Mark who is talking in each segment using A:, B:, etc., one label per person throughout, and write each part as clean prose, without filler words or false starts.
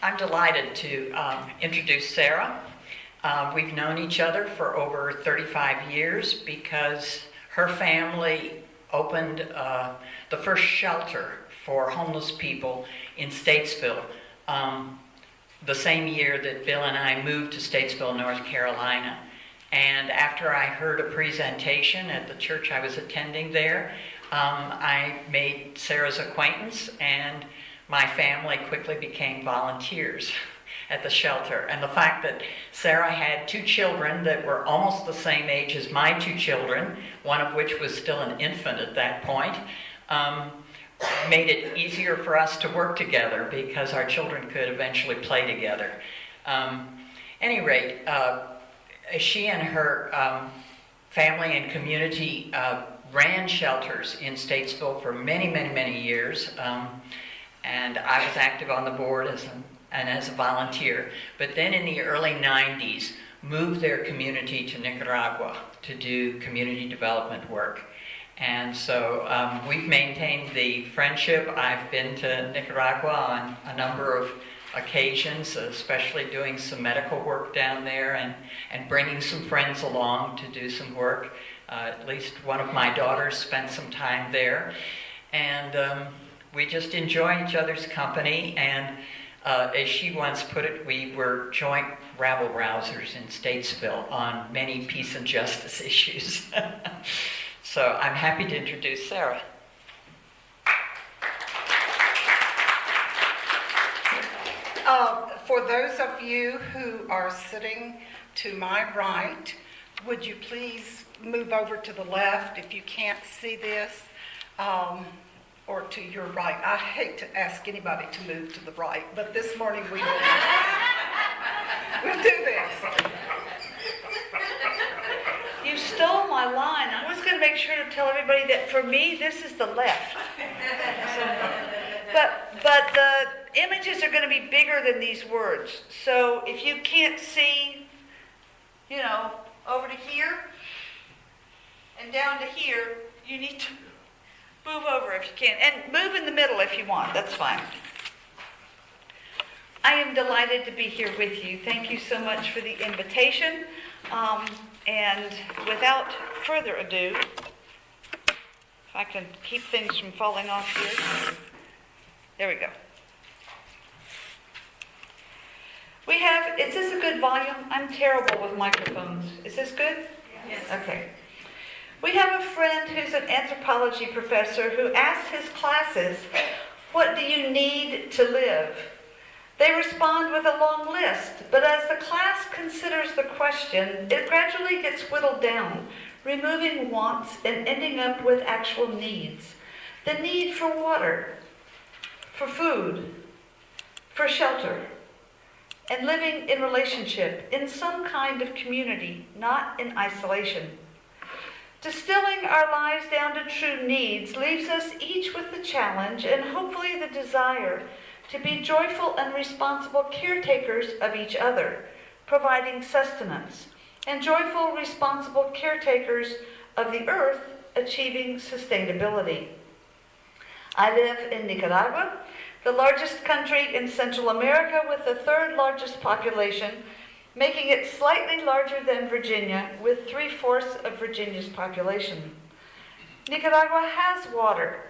A: I'm delighted to introduce Sarah. We've known each other for over 35 years because her family opened the first shelter for homeless people in Statesville the same year that Bill and I moved to Statesville, North Carolina. And after I heard a presentation at the church I was attending there, I made Sarah's acquaintance, and my family quickly became volunteers at the shelter. And the fact that Sarah had two children that were almost the same age as my two children, one of which was still an infant at that point, made it easier for us to work together because our children could eventually play together. Any rate, she and her family and community ran shelters in Statesville for many, many, many years. And I was active on the board as a volunteer. But then in the early 90s, moved their community to Nicaragua to do community development work. And so we've maintained the friendship. I've been to Nicaragua on a number of occasions, especially doing some medical work down there and bringing some friends along to do some work. At least one of my daughters spent some time there. And we just enjoy each other's company, and as she once put it, we were joint rabble-rousers in Statesville on many peace and justice issues. So I'm happy to introduce Sarah.
B: For those of you who are sitting to my right, would you please move over to the left if you can't see this? Or to your right. I hate to ask anybody to move to the right, but this morning we'll do this.
C: You stole my line. I was going to make sure to tell everybody that for me, this is the left. But the images are going to be bigger than these words. So if you can't see, over to here and down to here, you need to move over if you can. And move in the middle if you want. That's fine. I am delighted to be here with you. Thank you so much for the invitation. And without further ado, if I can keep things from falling off here. There we go. We have, is this a good volume? I'm terrible with microphones. Is this good?
B: Yes.
C: Okay. We have a friend who's an anthropology professor who asks his classes, "What do you need to live?" They respond with a long list, but as the class considers the question, it gradually gets whittled down, removing wants and ending up with actual needs. The need for water, for food, for shelter, and living in relationship, in some kind of community, not in isolation. Distilling our lives down to true needs leaves us each with the challenge and hopefully the desire to be joyful and responsible caretakers of each other, providing sustenance, and joyful, responsible caretakers of the earth, achieving sustainability. I live in Nicaragua, the largest country in Central America with the third largest population, making it slightly larger than Virginia, with 3/4 of Virginia's population. Nicaragua has water.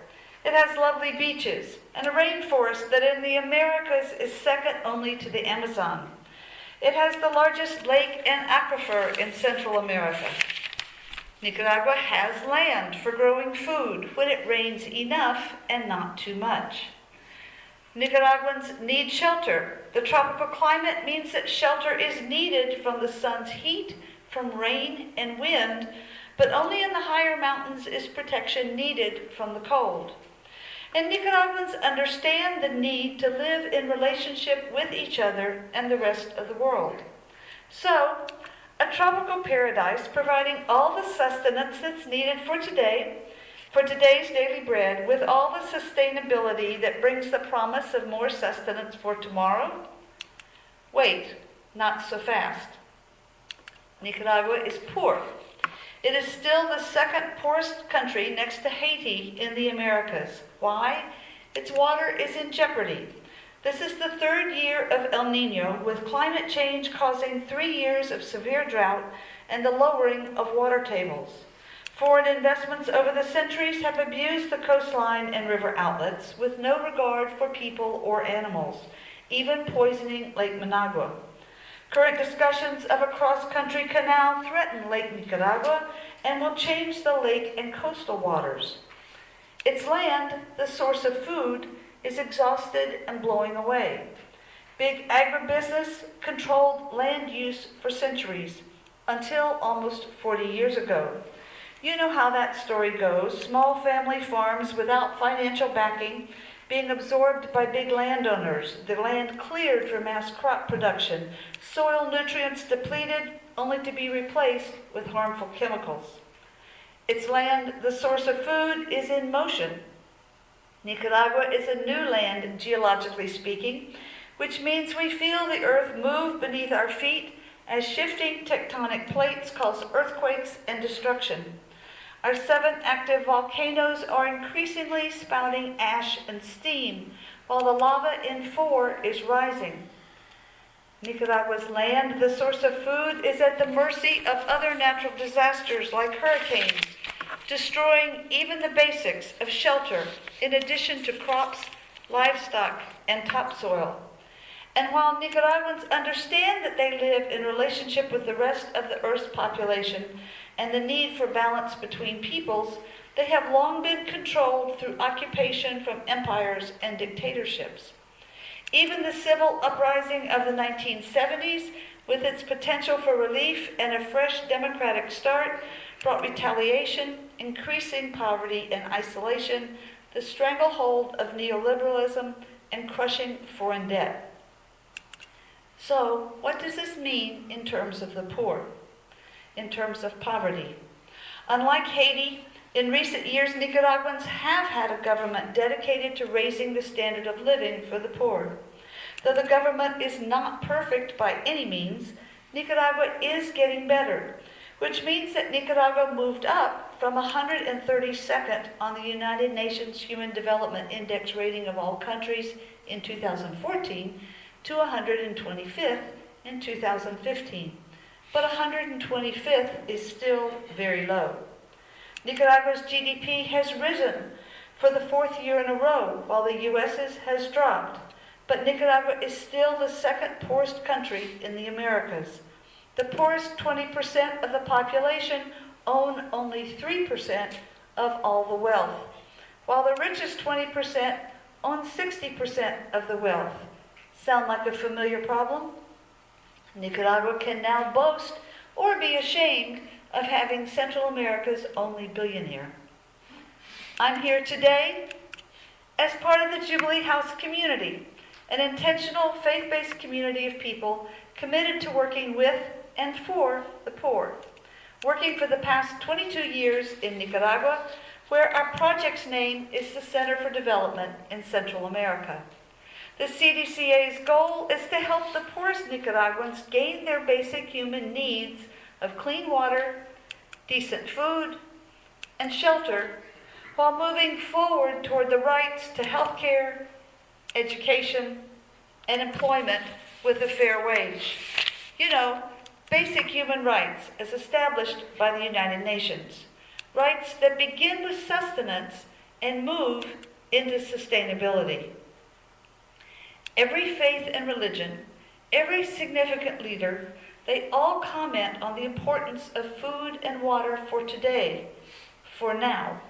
C: It has lovely beaches and a rainforest that in the Americas is second only to the Amazon. It has the largest lake and aquifer in Central America. Nicaragua has land for growing food when it rains enough and not too much. Nicaraguans need shelter. The tropical climate means that shelter is needed from the sun's heat, from rain and wind, but only in the higher mountains is protection needed from the cold. And Nicaraguans understand the need to live in relationship with each other and the rest of the world. So, a tropical paradise providing all the sustenance that's needed for today's daily bread, with all the sustainability that brings the promise of more sustenance for tomorrow? Wait, not so fast. Nicaragua is poor. It is still the second poorest country next to Haiti in the Americas. Why? Its water is in jeopardy. This is the third year of El Nino, with climate change causing 3 years of severe drought and the lowering of water tables. Foreign investments over the centuries have abused the coastline and river outlets with no regard for people or animals, even poisoning Lake Managua. Current discussions of a cross-country canal threaten Lake Nicaragua and will change the lake and coastal waters. Its land, the source of food, is exhausted and blowing away. Big agribusiness controlled land use for centuries, until almost 40 years ago. You know how that story goes. Small family farms without financial backing being absorbed by big landowners, the land cleared for mass crop production, soil nutrients depleted only to be replaced with harmful chemicals. Its land, the source of food, is in motion. Nicaragua is a new land, geologically speaking, which means we feel the earth move beneath our feet as shifting tectonic plates cause earthquakes and destruction. Our 7 active volcanoes are increasingly spouting ash and steam, while the lava in 4 is rising. Nicaragua's land, the source of food, is at the mercy of other natural disasters like hurricanes, destroying even the basics of shelter, in addition to crops, livestock, and topsoil. And while Nicaraguans understand that they live in relationship with the rest of the Earth's population and the need for balance between peoples, they have long been controlled through occupation from empires and dictatorships. Even the civil uprising of the 1970s, with its potential for relief and a fresh democratic start, brought retaliation, increasing poverty and isolation, the stranglehold of neoliberalism, and crushing foreign debt. So, what does this mean in terms of the poor, in terms of poverty? Unlike Haiti, in recent years, Nicaraguans have had a government dedicated to raising the standard of living for the poor. Though the government is not perfect by any means, Nicaragua is getting better, which means that Nicaragua moved up from 132nd on the United Nations Human Development Index rating of all countries in 2014 to 125th in 2015. But 125th is still very low. Nicaragua's GDP has risen for the 4th year in a row, while the U.S.'s has dropped. But Nicaragua is still the second poorest country in the Americas. The poorest 20% of the population own only 3% of all the wealth, while the richest 20% own 60% of the wealth. Sound like a familiar problem? Nicaragua can now boast or be ashamed of having Central America's only billionaire. I'm here today as part of the Jubilee House community, an intentional faith-based community of people committed to working with and for the poor. Working for the past 22 years in Nicaragua, where our project's name is the Center for Development in Central America. The CDCA's goal is to help the poorest Nicaraguans gain their basic human needs of clean water, decent food, and shelter, while moving forward toward the rights to health care, education, and employment with a fair wage. You know, basic human rights as established by the United Nations. Rights that begin with sustenance and move into sustainability. Every faith and religion, every significant leader, they all comment on the importance of food and water for today, for now.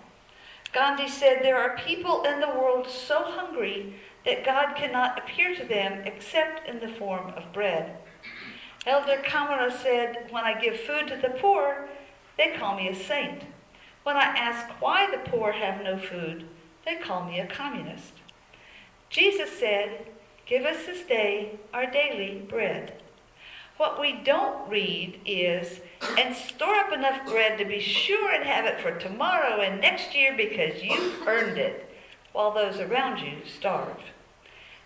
C: Gandhi said there are people in the world so hungry that God cannot appear to them except in the form of bread. Elder Kamara said, when I give food to the poor, they call me a saint. When I ask why the poor have no food, they call me a communist. Jesus said, give us this day our daily bread. What we don't read is, and store up enough bread to be sure and have it for tomorrow and next year because you've earned it, while those around you starve.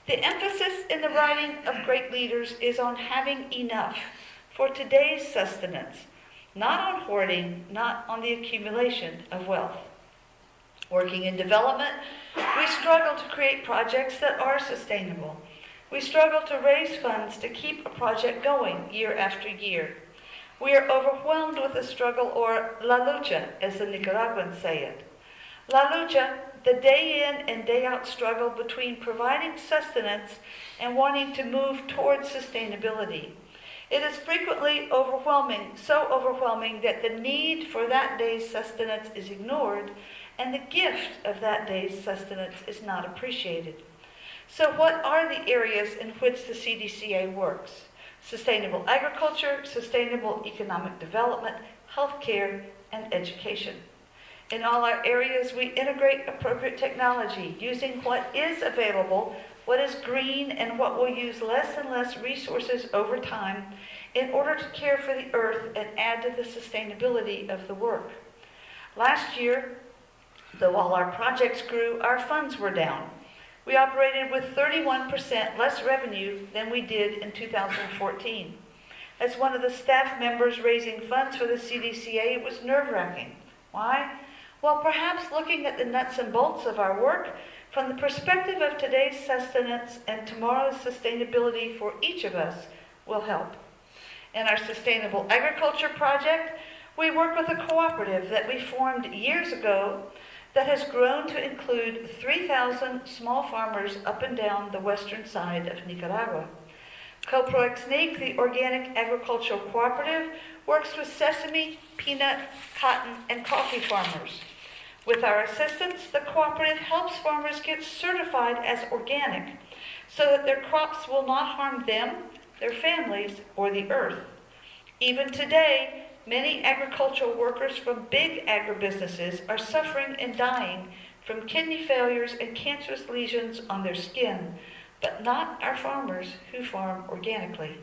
C: The emphasis in the writing of great leaders is on having enough for today's sustenance, not on hoarding, not on the accumulation of wealth. Working in development, we struggle to create projects that are sustainable. We struggle to raise funds to keep a project going year after year. We are overwhelmed with the struggle, or la lucha, as the Nicaraguans say it. La lucha, the day in and day out struggle between providing sustenance and wanting to move towards sustainability. It is frequently overwhelming, so overwhelming that the need for that day's sustenance is ignored and the gift of that day's sustenance is not appreciated. So what are the areas in which the CDCA works? Sustainable agriculture, sustainable economic development, healthcare, and education. In all our areas, we integrate appropriate technology, using what is available, what is green, and what will use less and less resources over time in order to care for the earth and add to the sustainability of the work. Last year, though all our projects grew, our funds were down. We operated with 31% less revenue than we did in 2014. As one of the staff members raising funds for the CDCA, it was nerve-wracking. Why? Well, perhaps looking at the nuts and bolts of our work from the perspective of today's sustenance and tomorrow's sustainability for each of us will help. In our Sustainable Agriculture Project, we work with a cooperative that we formed years ago that has grown to include 3,000 small farmers up and down the western side of Nicaragua. CoProExnic, the organic agricultural cooperative, works with sesame, peanut, cotton, and coffee farmers. With our assistance, the cooperative helps farmers get certified as organic so that their crops will not harm them, their families, or the earth. Even today, many agricultural workers from big agribusinesses are suffering and dying from kidney failures and cancerous lesions on their skin, but not our farmers who farm organically.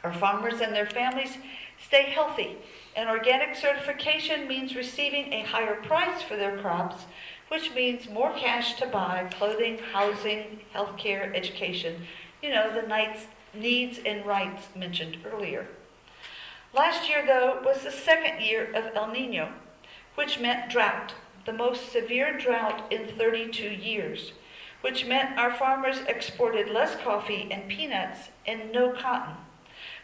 C: Our farmers and their families stay healthy, and organic certification means receiving a higher price for their crops, which means more cash to buy clothing, housing, healthcare, education, the needs and rights mentioned earlier. Last year, though, was the second year of El Nino, which meant drought, the most severe drought in 32 years, which meant our farmers exported less coffee and peanuts and no cotton.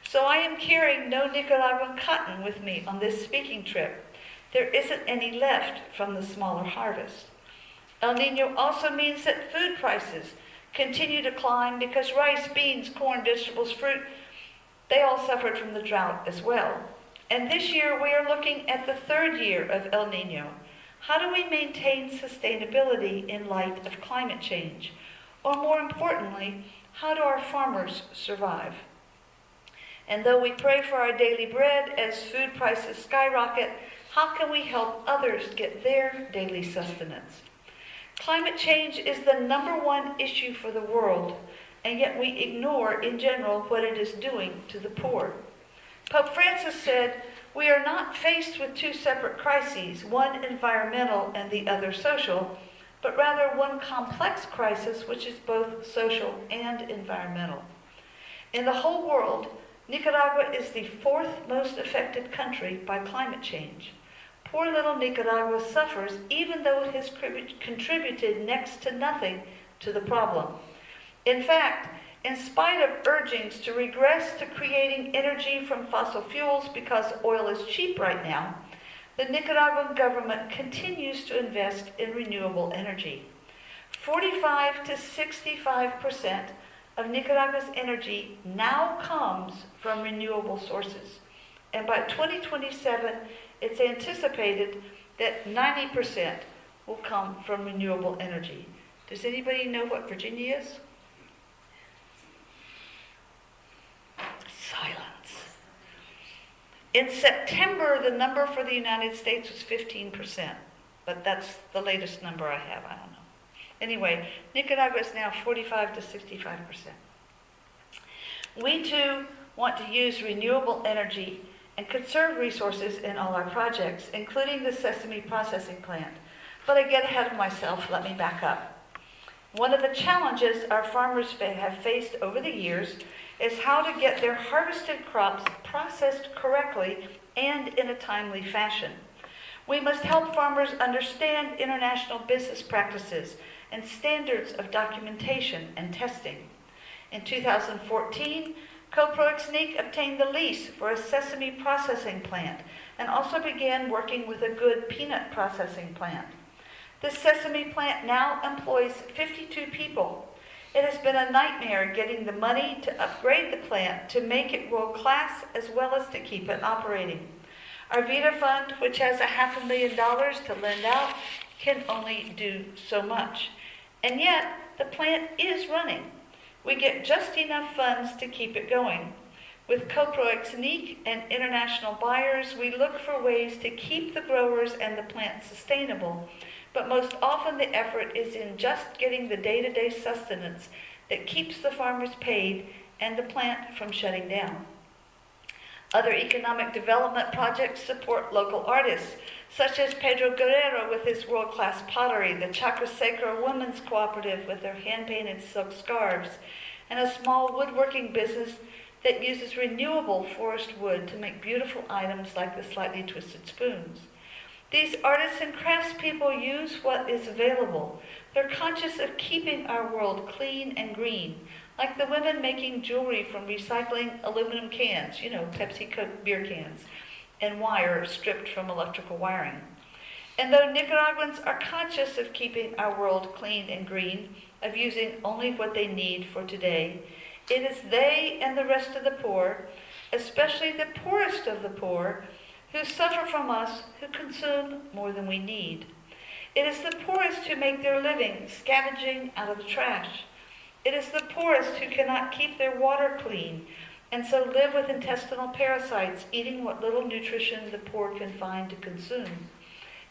C: So I am carrying no Nicaraguan cotton with me on this speaking trip. There isn't any left from the smaller harvest. El Nino also means that food prices continue to climb because rice, beans, corn, vegetables, fruit, they all suffered from the drought as well. And this year we are looking at the third year of El Nino. How do we maintain sustainability in light of climate change? Or more importantly, how do our farmers survive? And though we pray for our daily bread as food prices skyrocket, how can we help others get their daily sustenance? Climate change is the number one issue for the world, and yet we ignore in general what it is doing to the poor. Pope Francis said, "We are not faced with two separate crises, one environmental and the other social, but rather one complex crisis which is both social and environmental." In the whole world, Nicaragua is the fourth most affected country by climate change. Poor little Nicaragua suffers even though it has contributed next to nothing to the problem. In fact, in spite of urgings to regress to creating energy from fossil fuels because oil is cheap right now, the Nicaraguan government continues to invest in renewable energy. 45 to 65% of Nicaragua's energy now comes from renewable sources. And by 2027, it's anticipated that 90% will come from renewable energy. Does anybody know what Virginia is? Silence. In September, the number for the United States was 15%, but that's the latest number I have. I don't know. Anyway, Nicaragua is now 45 to 65%. We too want to use renewable energy and conserve resources in all our projects, including the sesame processing plant. But I get ahead of myself. Let me back up. One of the challenges our farmers have faced over the years is how to get their harvested crops processed correctly and in a timely fashion. We must help farmers understand international business practices and standards of documentation and testing. In 2014, Coproxnique obtained the lease for a sesame processing plant and also began working with a good peanut processing plant. This sesame plant now employs 52 people. It has been a nightmare getting the money to upgrade the plant to make it world-class as well as to keep it operating. Our Vita Fund, which has $500,000 to lend out, can only do so much. And yet, the plant is running. We get just enough funds to keep it going. With Coproxnique and international buyers, we look for ways to keep the growers and the plant sustainable, but most often the effort is in just getting the day-to-day sustenance that keeps the farmers paid and the plant from shutting down. Other economic development projects support local artists, such as Pedro Guerrero with his world-class pottery, the Chacra Women's Cooperative with their hand-painted silk scarves, and a small woodworking business that uses renewable forest wood to make beautiful items like the slightly twisted spoons. These artists and craftspeople use what is available. They're conscious of keeping our world clean and green, like the women making jewelry from recycling aluminum cans, Pepsi Coke beer cans, and wire stripped from electrical wiring. And though Nicaraguans are conscious of keeping our world clean and green, of using only what they need for today, it is they and the rest of the poor, especially the poorest of the poor, who suffer from us, who consume more than we need. It is the poorest who make their living scavenging out of the trash. It is the poorest who cannot keep their water clean and so live with intestinal parasites, eating what little nutrition the poor can find to consume.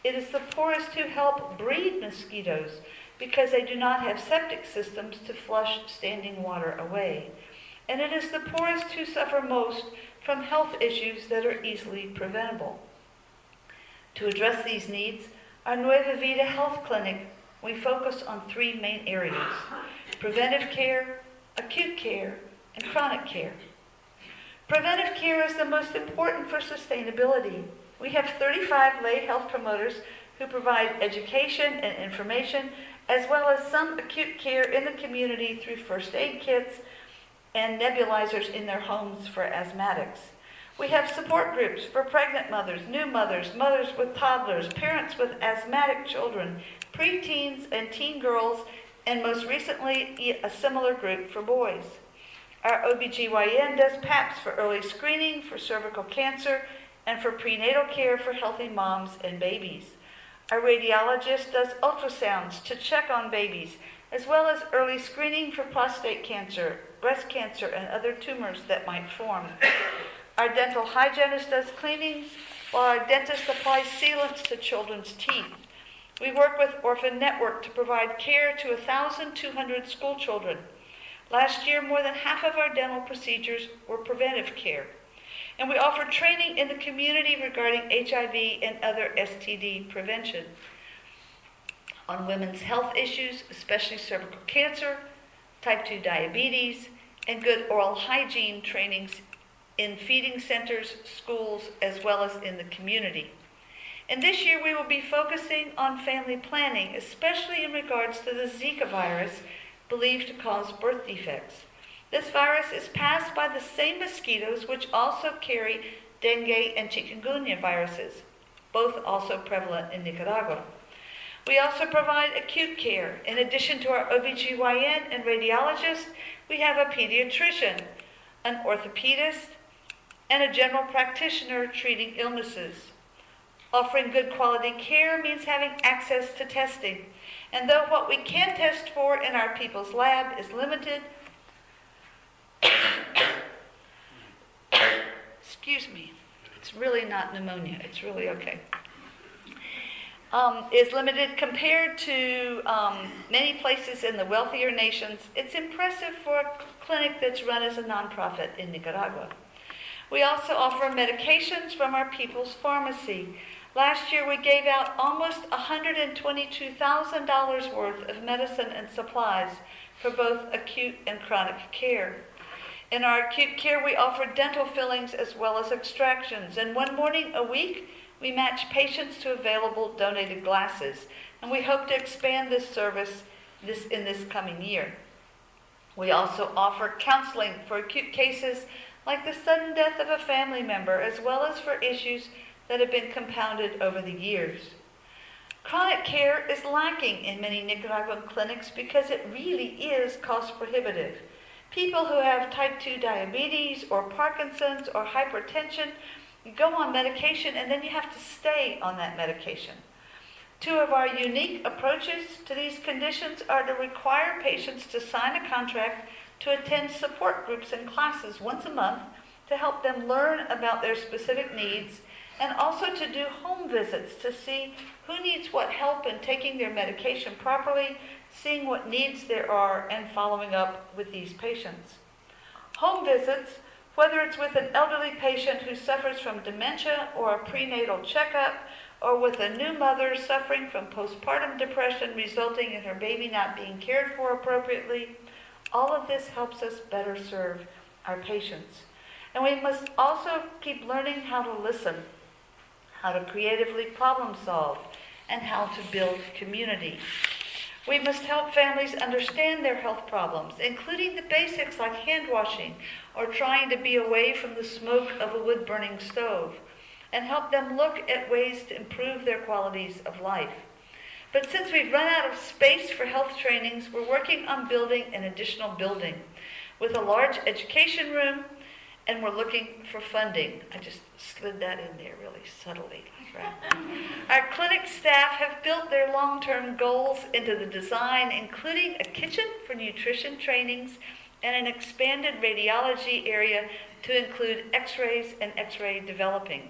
C: It is the poorest who help breed mosquitoes because they do not have septic systems to flush standing water away. And it is the poorest who suffer most from health issues that are easily preventable. To address these needs, our Nueva Vida Health Clinic, we focus on three main areas: preventive care, acute care, and chronic care. Preventive care is the most important for sustainability. We have 35 lay health promoters who provide education and information, as well as some acute care in the community through first aid kits and nebulizers in their homes for asthmatics. We have support groups for pregnant mothers, new mothers, mothers with toddlers, parents with asthmatic children, preteens and teen girls, and most recently, a similar group for boys. Our OBGYN does PAPs for early screening for cervical cancer and for prenatal care for healthy moms and babies. Our radiologist does ultrasounds to check on babies, as well as early screening for prostate cancer, breast cancer, and other tumors that might form. Our dental hygienist does cleanings, while our dentist applies sealants to children's teeth. We work with Orphan Network to provide care to 1,200 school children. Last year, more than half of our dental procedures were preventive care. And we offer training in the community regarding HIV and other STD prevention. On women's health issues, especially cervical cancer, type 2 diabetes, and good oral hygiene trainings in feeding centers, schools, as well as in the community. And this year we will be focusing on family planning, especially in regards to the Zika virus, believed to cause birth defects. This virus is passed by the same mosquitoes which also carry dengue and chikungunya viruses, both also prevalent in Nicaragua. We also provide acute care. In addition to our OBGYN and radiologist, we have a pediatrician, an orthopedist, and a general practitioner treating illnesses. Offering good quality care means having access to testing. And though what we can test for in our people's lab is limited, excuse me, it's really not pneumonia, it's really okay, is limited compared to many places in the wealthier nations, it's impressive for a clinic that's run as a nonprofit in Nicaragua. We also offer medications from our people's pharmacy. Last year, we gave out almost $122,000 worth of medicine and supplies for both acute and chronic care. In our acute care, we offer dental fillings as well as extractions. And one morning a week, we match patients to available donated glasses. And we hope to expand this service in this coming year. We also offer counseling for acute cases like the sudden death of a family member, as well as for issues that have been compounded over the years. Chronic care is lacking in many Nicaraguan clinics because it really is cost prohibitive. People who have type 2 diabetes or Parkinson's or hypertension go on medication and then you have to stay on that medication. Two of our unique approaches to these conditions are to require patients to sign a contract to attend support groups and classes once a month to help them learn about their specific needs, and also to do home visits to see who needs what help in taking their medication properly, seeing what needs there are, and following up with these patients. Home visits, whether it's with an elderly patient who suffers from dementia or a prenatal checkup, or with a new mother suffering from postpartum depression resulting in her baby not being cared for appropriately, all of this helps us better serve our patients. And we must also keep learning how to listen, how to creatively problem solve, and how to build community. We must help families understand their health problems, including the basics like hand washing or trying to be away from the smoke of a wood-burning stove, and help them look at ways to improve their qualities of life. But since we've run out of space for health trainings, we're working on building an additional building with a large education room, and we're looking for funding. I just slid that in there really subtly. Right? Our clinic staff have built their long-term goals into the design, including a kitchen for nutrition trainings and an expanded radiology area to include x-rays and x-ray developing.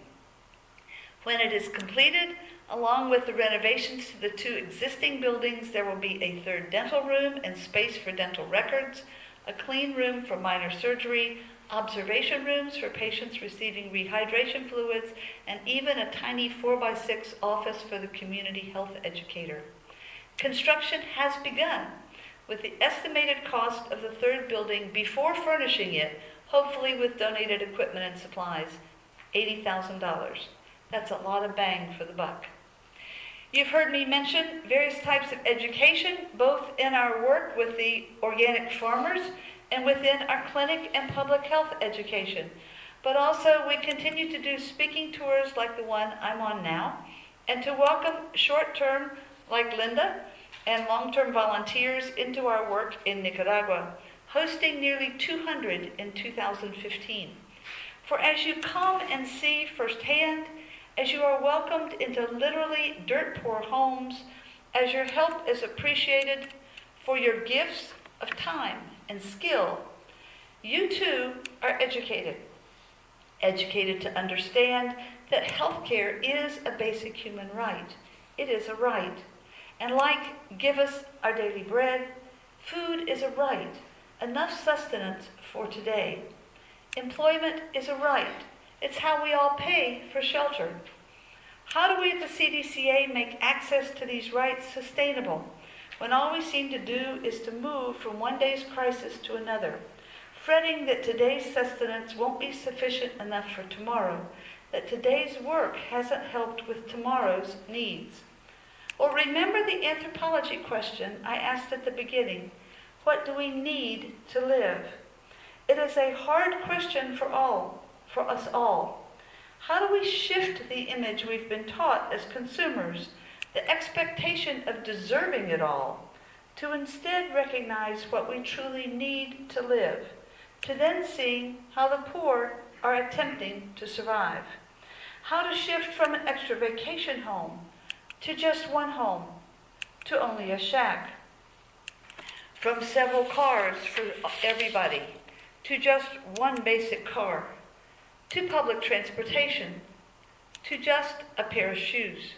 C: When it is completed, along with the renovations to the two existing buildings, there will be a third dental room and space for dental records, a clean room for minor surgery, observation rooms for patients receiving rehydration fluids, and even a tiny 4x6 office for the community health educator. Construction has begun, with the estimated cost of the third building before furnishing it, hopefully with donated equipment and supplies, $80,000. That's a lot of bang for the buck. You've heard me mention various types of education, both in our work with the organic farmers and within our clinic and public health education. But also we continue to do speaking tours like the one I'm on now, and to welcome short-term like Linda and long-term volunteers into our work in Nicaragua, hosting nearly 200 in 2015. For as you come and see firsthand, as you are welcomed into literally dirt-poor homes, as your help is appreciated for your gifts of time and skill, you too are educated. Educated to understand that healthcare is a basic human right. It is a right. And like give us our daily bread, food is a right, enough sustenance for today. Employment is a right. It's how we all pay for shelter. How do we at the CDCA make access to these rights sustainable when all we seem to do is to move from one day's crisis to another, fretting that today's sustenance won't be sufficient enough for tomorrow, that today's work hasn't helped with tomorrow's needs? Well, remember the anthropology question I asked at the beginning. What do we need to live? It is a hard question for us all. How do we shift the image we've been taught as consumers, the expectation of deserving it all, to instead recognize what we truly need to live, to then see how the poor are attempting to survive? How to shift from an extra vacation home to just one home, to only a shack, from several cars for everybody to just one basic car, to public transportation, to just a pair of shoes,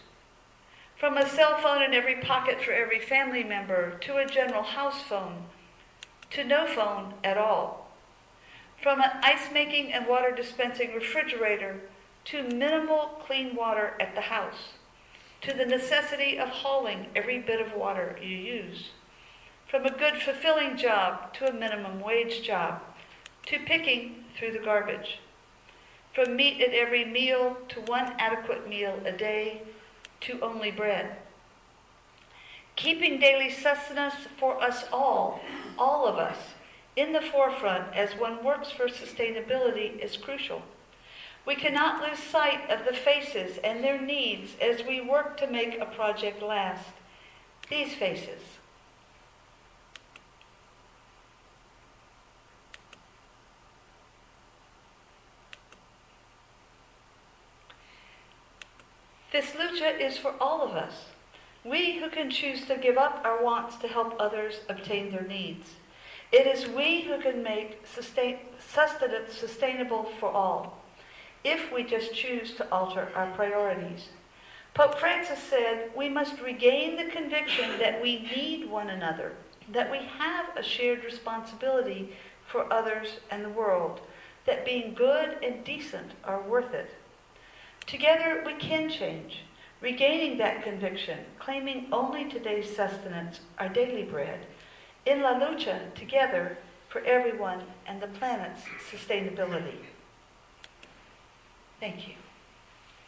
C: from a cell phone in every pocket for every family member to a general house phone, to no phone at all, from an ice-making and water-dispensing refrigerator to minimal clean water at the house, to the necessity of hauling every bit of water you use, from a good fulfilling job to a minimum wage job, to picking through the garbage, from meat at every meal to one adequate meal a day, to only bread. Keeping daily sustenance for us all of us, in the forefront as one works for sustainability is crucial. We cannot lose sight of the faces and their needs as we work to make a project last. These faces. This lucha is for all of us. We who can choose to give up our wants to help others obtain their needs. It is we who can make sustenance sustainable for all, if we just choose to alter our priorities. Pope Francis said we must regain the conviction that we need one another, that we have a shared responsibility for others and the world, that being good and decent are worth it. Together we can change, regaining that conviction, claiming only today's sustenance, our daily bread, in La Lucha, together for everyone and the planet's sustainability. Thank you.